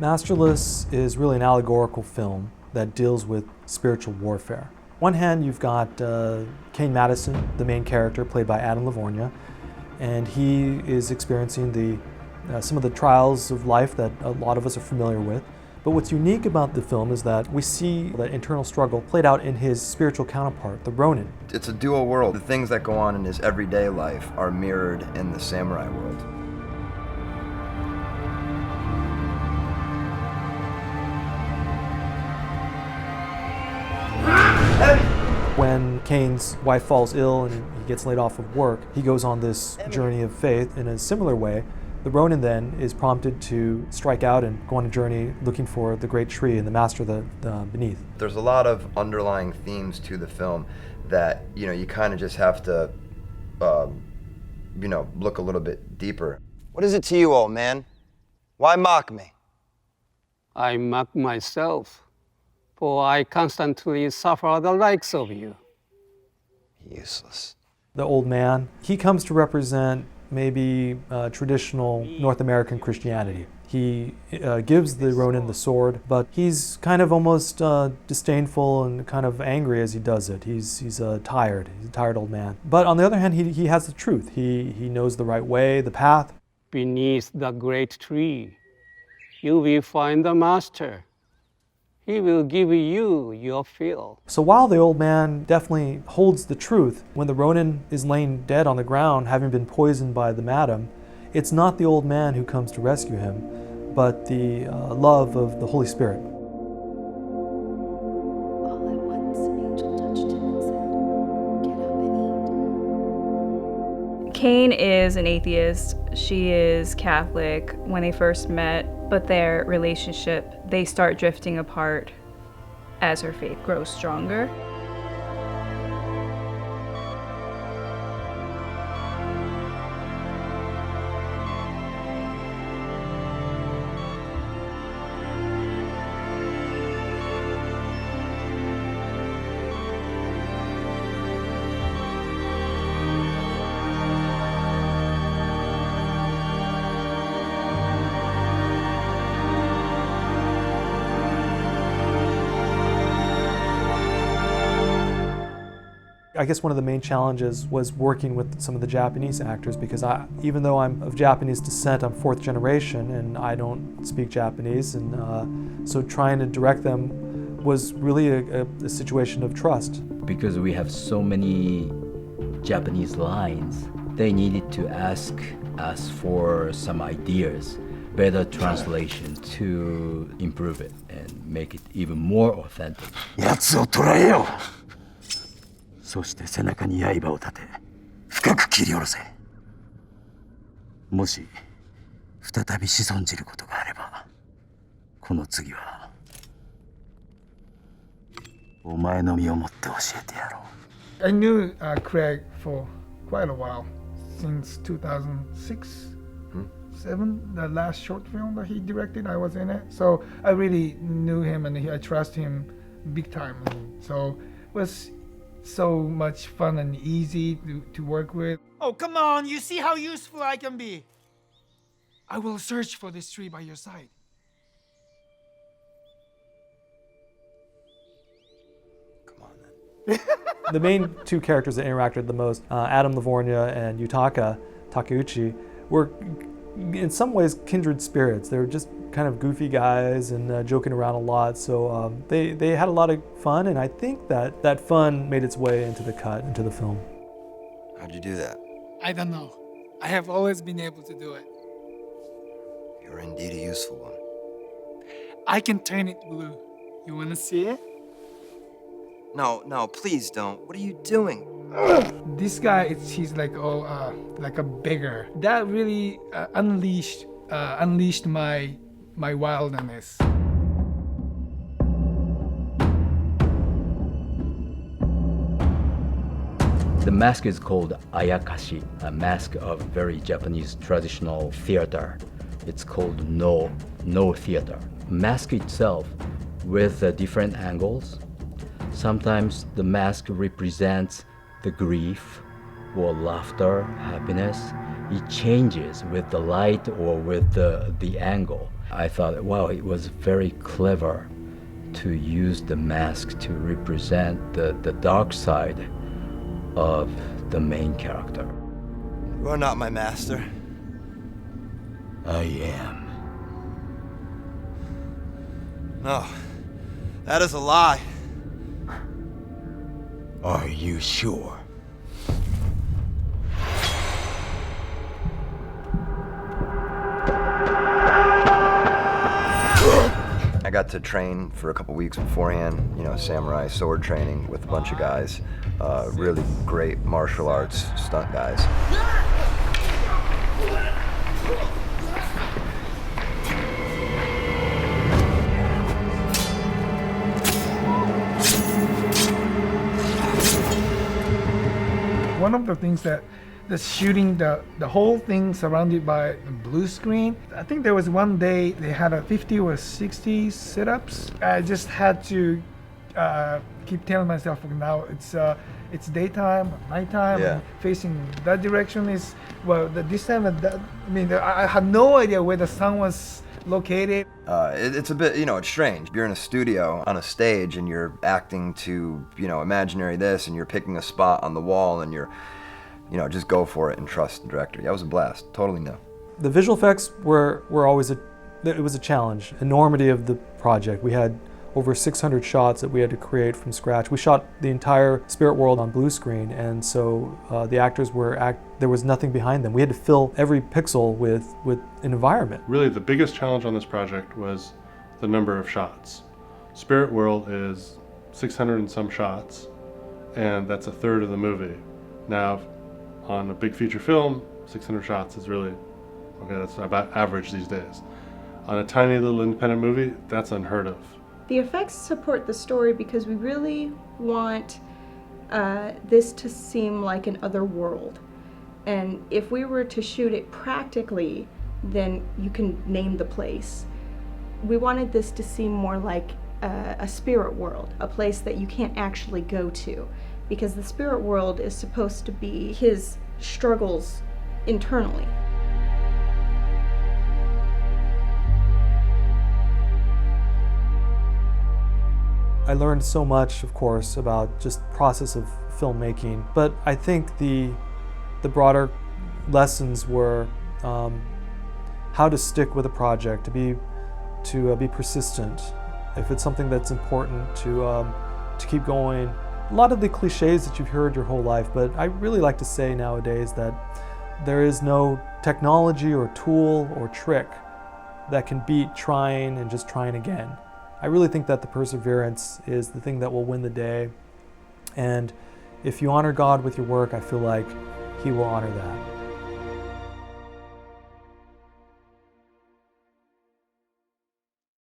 Masterless is really an allegorical film that deals with spiritual warfare. On one hand, you've got Kane Madison, the main character, played by Adam Lavorgna, and he is experiencing some of the trials of life that a lot of us are familiar with. But what's unique about the film is that we see that internal struggle played out in his spiritual counterpart, the Ronin. It's a dual world. The things that go on in his everyday life are mirrored in the samurai world. When Kane's wife falls ill and he gets laid off of work, he goes on this journey of faith. In a similar way, the Ronin then is prompted to strike out and go on a journey looking for the great tree and the master beneath. There's a lot of underlying themes to the film that, you kind of just have to, look a little bit deeper. What is it to you, old man? Why mock me? I mock myself, for I constantly suffer the likes of you. Useless. The old man, he comes to represent maybe traditional North American Christianity. He gives the Ronin the sword, but he's kind of almost disdainful and kind of angry as he does it. He's tired. He's a tired old man. But on the other hand, he has the truth. He knows the right way, the path. Beneath the great tree, you will find the master. He will give you your fill. So while the old man definitely holds the truth, when the Ronin is laying dead on the ground, having been poisoned by the madam, it's not the old man who comes to rescue him, but the love of the Holy Spirit. All at once, an angel touched him and said, "Get up and eat." Kane is an atheist. She is Catholic. When they first met, but their relationship, they start drifting apart as her faith grows stronger. I guess one of the main challenges was working with some of the Japanese actors because even though I'm of Japanese descent, I'm fourth generation and I don't speak Japanese, and so trying to direct them was really a situation of trust. Because we have so many Japanese lines, they needed to ask us for some ideas, better translation to improve it and make it even more authentic. やつを捕らえよう。そして背中に刃を立て、深く切り下ろせ。もし再び仕損じることがあれば、この次はお前の身をもって教えてやろう。 I knew Craig for quite a while, since 2006, 7, the last short film that he directed, I was in it. So I really knew him and I trust him big time. So it was so much fun and easy to work with. Oh, come on, you see how useful I can be. I will search for this tree by your side. Come on then. The main two characters that interacted the most, Adam Lavorgna and Yutaka Takeuchi, were in some ways kindred spirits. They were just kind of goofy guys and joking around a lot, so they had a lot of fun, and I think that fun made its way into the cut, into the film. How'd you do that? I don't know. I have always been able to do it. You're indeed a useful one. I can turn it blue. You wanna see it? No, please don't. What are you doing? This guy, he's like like a beggar. That really unleashed my wildness. The mask is called ayakashi, a mask of very Japanese traditional theater. It's called no theater. Mask itself with different angles. Sometimes the mask represents the grief or laughter, happiness. it changes with the light or with the angle. I thought, wow, it was very clever to use the mask to represent the dark side of the main character. You are not my master. I am. No, that is a lie. Are you sure? I got to train for a couple weeks beforehand, you know, samurai sword training with a bunch of guys, really great martial arts stunt guys. One of the things that the shooting, the whole thing surrounded by the blue screen. I think there was one day they had a 50 or 60 sit-ups. I just had to keep telling myself, now it's daytime, nighttime, Yeah. and facing that direction is, well, this time, I had no idea where the sun was located. It's a bit, you know, it's strange. You're in a studio on a stage and you're acting to, you know, imaginary this, and you're picking a spot on the wall and you're, you know, just go for it and trust the director. Yeah, it was a blast, totally new. The visual effects were always it was a challenge. Enormity of the project. We had over 600 shots that we had to create from scratch. We shot the entire spirit world on blue screen, and so the actors there was nothing behind them. We had to fill every pixel with an environment. Really, the biggest challenge on this project was the number of shots. Spirit World is 600 and some shots, and that's a third of the movie. Now, on a big feature film, 600 shots is really, okay, that's about average these days. On a tiny little independent movie, that's unheard of. The effects support the story because we really want this to seem like an other world. And if we were to shoot it practically, then you can name the place. We wanted this to seem more like a spirit world, a place that you can't actually go to, because the spirit world is supposed to be his struggles internally. I learned so much, of course, about just the process of filmmaking, but I think the broader lessons were how to stick with a project, to be persistent. If it's something that's important, to keep going. A lot of the cliches that you've heard your whole life, but I really like to say nowadays that there is no technology or tool or trick that can beat trying and just trying again. I really think that the perseverance is the thing that will win the day. And if you honor God with your work, I feel like He will honor that.